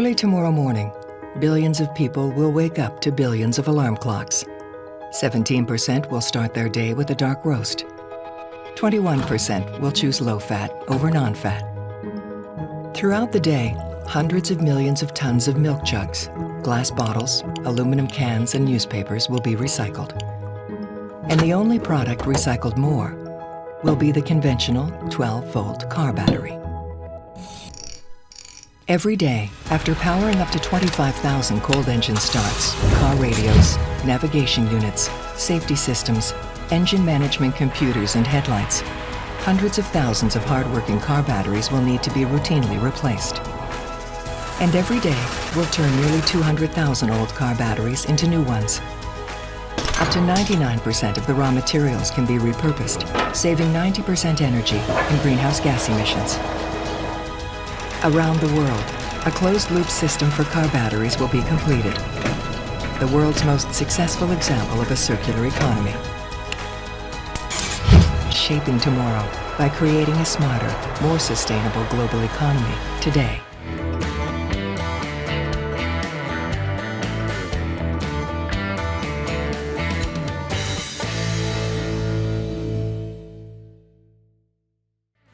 Early tomorrow morning, billions of people will wake up to billions of alarm clocks. 17% will start their day with a dark roast. 21% will choose low-fat over non-fat. Throughout the day, hundreds of millions of tons of milk jugs, glass bottles, aluminum cans, and newspapers will be recycled. And the only product recycled more will be the conventional 12-volt car battery. Every day, after powering up to 25,000 cold engine starts, car radios, navigation units, safety systems, engine management computers, and headlights, hundreds of thousands of hard-working car batteries will need to be routinely replaced. And every day, we'll turn nearly 200,000 old car batteries into new ones. Up to 99% of the raw materials can be repurposed, saving 90% energy and greenhouse gas emissions. Around the world, a closed-loop system for car batteries will be completed. The world's most successful example of a circular economy. Shaping tomorrow by creating a smarter, more sustainable global economy today.